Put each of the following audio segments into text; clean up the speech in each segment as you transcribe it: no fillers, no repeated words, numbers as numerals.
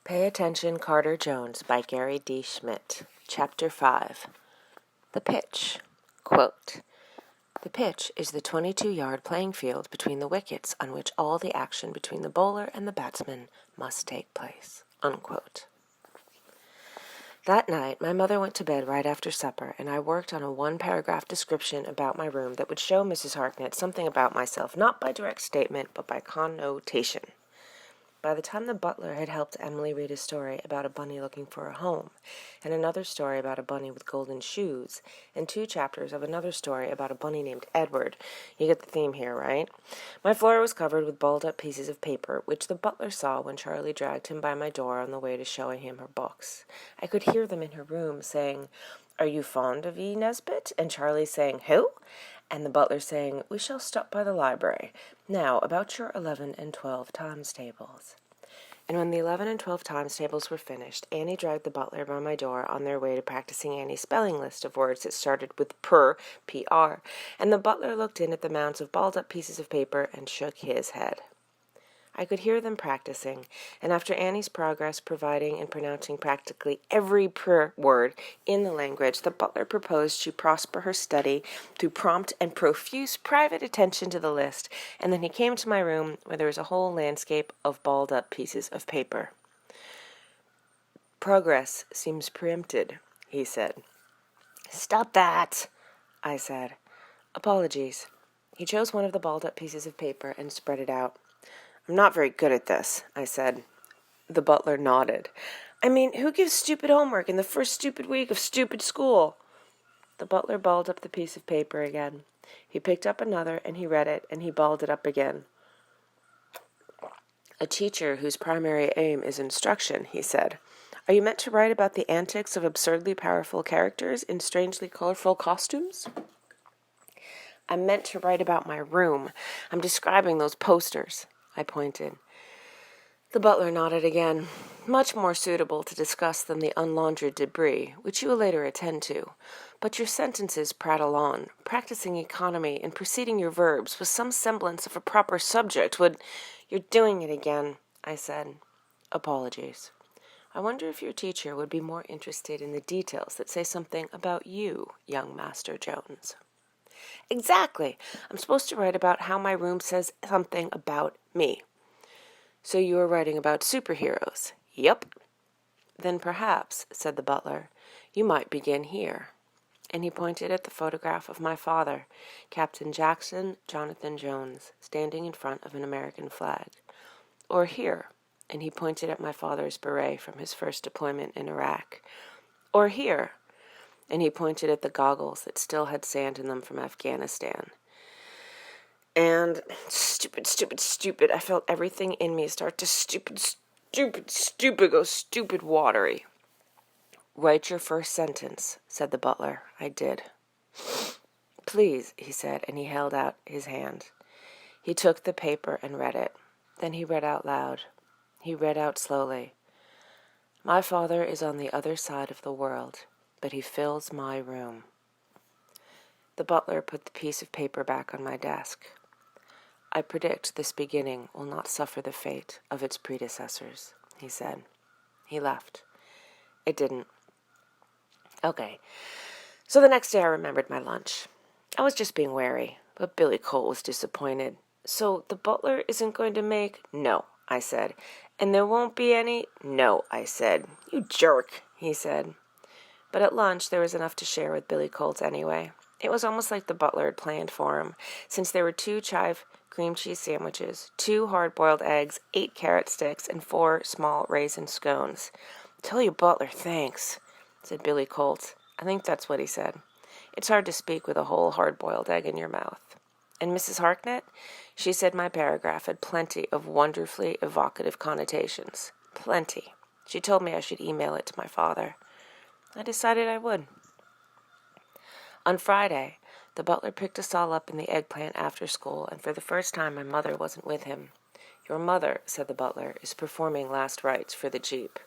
Pay Attention, Carter Jones by Gary D. Schmidt. Chapter 5. The Pitch. Quote, "The pitch is the 22-yard playing field between the wickets on which all the action between the bowler and the batsman must take place." Unquote. That night, my mother went to bed right after supper, and I worked on a one-paragraph description about my room that would show Mrs. Harknett something about myself, not by direct statement, but by connotation. By the time the butler had helped Emily read a story about a bunny looking for a home, and another story about a bunny with golden shoes, and 2 chapters of another story about a bunny named Edward, you get the theme here, right? My floor was covered with balled-up pieces of paper, which the butler saw when Charlie dragged him by my door on the way to showing him her books. I could hear them in her room saying, "Are you fond of E. Nesbit?" And Charlie saying, "Who?" And the butler saying, "We shall stop by the library. Now, about your 11 and 12 times tables." And when the 11 and 12 times tables were finished, Annie dragged the butler by my door on their way to practicing Annie's spelling list of words that started with per, P-R, and the butler looked in at the mounds of balled-up pieces of paper and shook his head. I could hear them practicing, and after Annie's progress providing and pronouncing practically every word in the language, the butler proposed she prosper her study through prompt and profuse private attention to the list, and then he came to my room where there was a whole landscape of balled-up pieces of paper. "Progress seems preempted," he said. "Stop that," I said. "Apologies." He chose one of the balled-up pieces of paper and spread it out. "I'm not very good at this," I said. The butler nodded. "I mean, who gives stupid homework in the first stupid week of stupid school?" The butler balled up the piece of paper again. He picked up another, and he read it, and he balled it up again. "A teacher whose primary aim is instruction," he said. "Are you meant to write about the antics of absurdly powerful characters in strangely colorful costumes?" "I'm meant to write about my room. I'm describing those posters." I pointed. The butler nodded again. "Much more suitable to discuss than the unlaundered debris, which you will later attend to. But your sentences prattle on. Practicing economy and preceding your verbs with some semblance of a proper subject would—" "You're doing it again," I said. "Apologies. I wonder if your teacher would be more interested in the details that say something about you, young Master Jones." "Exactly. I'm supposed to write about how my room says something about me." "So you are writing about superheroes?" "Yup." "Then perhaps," said the butler, "you might begin here." And he pointed at the photograph of my father, Captain Jackson Jonathan Jones, standing in front of an American flag. "Or here," and he pointed at my father's beret from his first deployment in Iraq. "Or here," and he pointed at the goggles that still had sand in them from Afghanistan. And stupid, I felt everything in me start to go stupid watery. "Write your first sentence," said the butler. I did. "Please," he said, and he held out his hand. He took the paper and read it. Then he read out loud. He read out slowly. "My father is on the other side of the world, but he fills my room." The butler put the piece of paper back on my desk. "I predict this beginning will not suffer the fate of its predecessors," he said. He left. It didn't. Okay. So the next day I remembered my lunch. I was just being wary, but Billy Cole was disappointed. "So the butler isn't going to make—" "No," I said. "And there won't be any—" "No," I said. "You jerk," he said. But at lunch there was enough to share with Billy Colt anyway. It was almost like the butler had planned for him, since there were 2 chive cream cheese sandwiches, 2 hard-boiled eggs, 8 carrot sticks, and 4 small raisin scones. "Tell your butler thanks," said Billy Colt. I think that's what he said. It's hard to speak with a whole hard-boiled egg in your mouth. And Mrs. Harknett? She said my paragraph had plenty of wonderfully evocative connotations. Plenty. She told me I should email it to my father. I decided I would. On Friday, the butler picked us all up in the eggplant after school, and for the first time my mother wasn't with him. "Your mother," said the butler, "is performing last rites for the Jeep."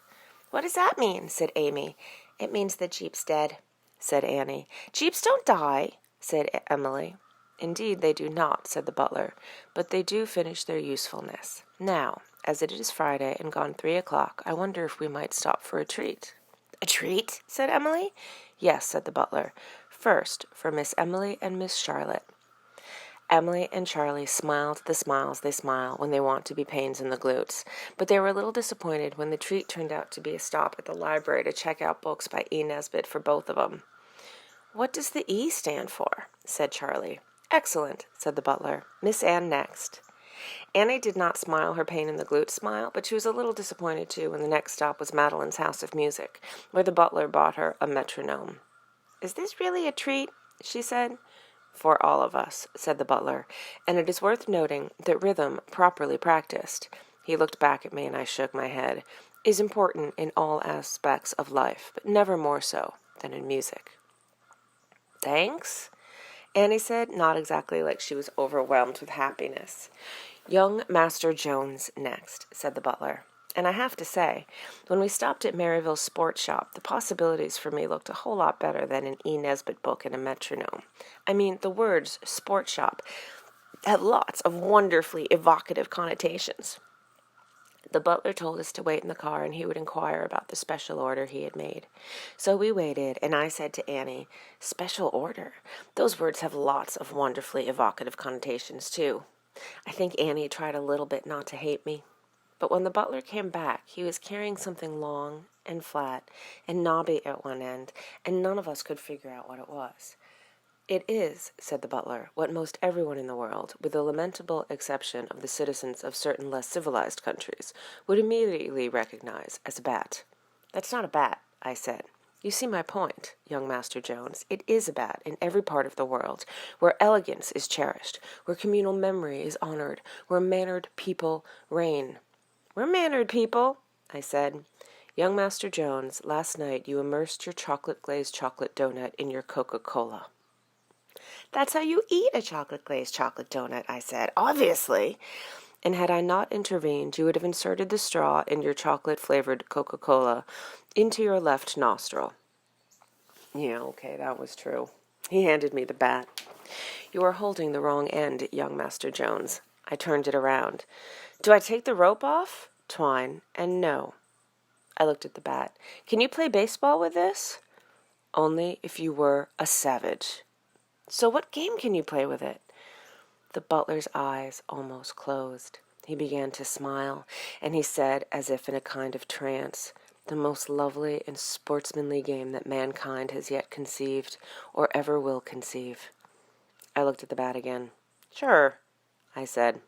"What does that mean?" said Amy. "It means the Jeep's dead," said Annie. "Jeeps don't die," said Emily. "Indeed they do not," said the butler, "but they do finish their usefulness. Now, As it is Friday and gone 3 o'clock, I wonder if we might stop for a treat." "A treat?" said Emily. "Yes," said the butler. "First, for Miss Emily and Miss Charlotte." Emily and Charlie smiled the smiles they smile when they want to be pains in the glutes, but they were a little disappointed when the treat turned out to be a stop at the library to check out books by E. Nesbit for both of them. "What does the E stand for?" said Charlie. "Excellent," said the butler. "Miss Anne next." Annie did not smile her pain in the glute smile, but she was a little disappointed too when the next stop was Madeline's House of Music, where the butler bought her a metronome. "Is this really a treat?" she said. "For all of us," said the butler, "and it is worth noting that rhythm, properly practiced," he looked back at me and I shook my head, "is important in all aspects of life, but never more so than in music." "Thanks," Annie said, not exactly like she was overwhelmed with happiness. "Young Master Jones next," said the butler. And I have to say, when we stopped at Maryville's sports shop, the possibilities for me looked a whole lot better than an E. Nesbit book and a metronome. I mean, the words sports shop had lots of wonderfully evocative connotations. The butler told us to wait in the car and he would inquire about the special order he had made. So we waited, and I said to Annie, "Special order? Those words have lots of wonderfully evocative connotations, too." I think Annie tried a little bit not to hate me. But when the butler came back, he was carrying something long and flat and knobby at one end, and none of us could figure out what it was. "It is," said the butler, "what most everyone in the world, with the lamentable exception of the citizens of certain less civilized countries, would immediately recognize as a bat." "That's not a bat," I said. "You see my point, young Master Jones. It is a bat in every part of the world, where elegance is cherished, where communal memory is honored, where mannered people reign." "We're mannered people," I said. "Young Master Jones, last night you immersed your chocolate-glazed chocolate donut in your Coca-Cola." "That's how you eat a chocolate-glazed chocolate donut," I said. "Obviously." "And had I not intervened, you would have inserted the straw in your chocolate-flavored Coca-Cola into your left nostril." Yeah, okay, that was true. He handed me the bat. "You are holding the wrong end, young Master Jones." I turned it around. "Do I take the rope off?" "Twine, and no." I looked at the bat. "Can you play baseball with this?" "Only if you were a savage." "So what game can you play with it?" The butler's eyes almost closed. He began to smile, and he said, as if in a kind of trance, "The most lovely and sportsmanly game that mankind has yet conceived, or ever will conceive." I looked at the bat again. "Sure," I said.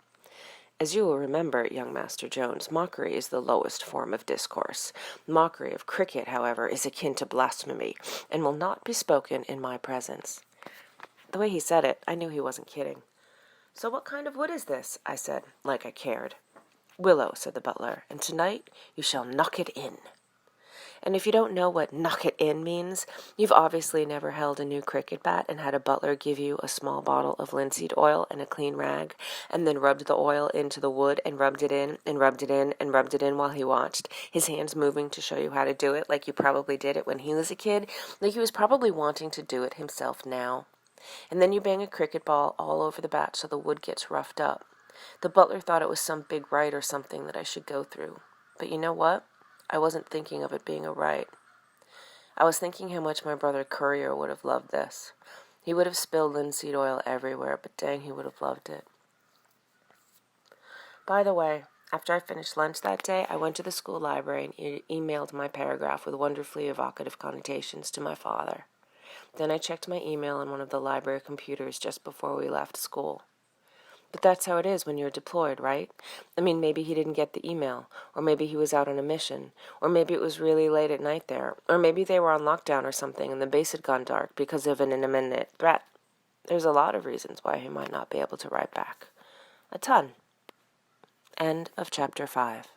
"As you will remember, young Master Jones, mockery is the lowest form of discourse. Mockery of cricket, however, is akin to blasphemy, and will not be spoken in my presence." The way he said it, I knew he wasn't kidding. "So what kind of wood is this?" I said, like I cared. "Willow," said the butler, "and tonight you shall knock it in." And if you don't know what "knock it in" means, you've obviously never held a new cricket bat and had a butler give you a small bottle of linseed oil and a clean rag, and then rubbed the oil into the wood and rubbed it in and rubbed it in and rubbed it in while he watched, his hands moving to show you how to do it, like you probably did it when he was a kid, like he was probably wanting to do it himself now. And then you bang a cricket ball all over the bat so the wood gets roughed up. The butler thought it was some big rite or something that I should go through. But you know what? I wasn't thinking of it being a rite. I was thinking how much my brother Courier would have loved this. He would have spilled linseed oil everywhere, but dang, he would have loved it. By the way, after I finished lunch that day, I went to the school library and emailed my paragraph with wonderfully evocative connotations to my father. Then I checked my email on one of the library computers just before we left school. But that's how it is when you're deployed, right? I mean, maybe he didn't get the email, or maybe he was out on a mission, or maybe it was really late at night there, or maybe they were on lockdown or something and the base had gone dark because of an imminent threat. There's a lot of reasons why he might not be able to write back. A ton. End of chapter 5.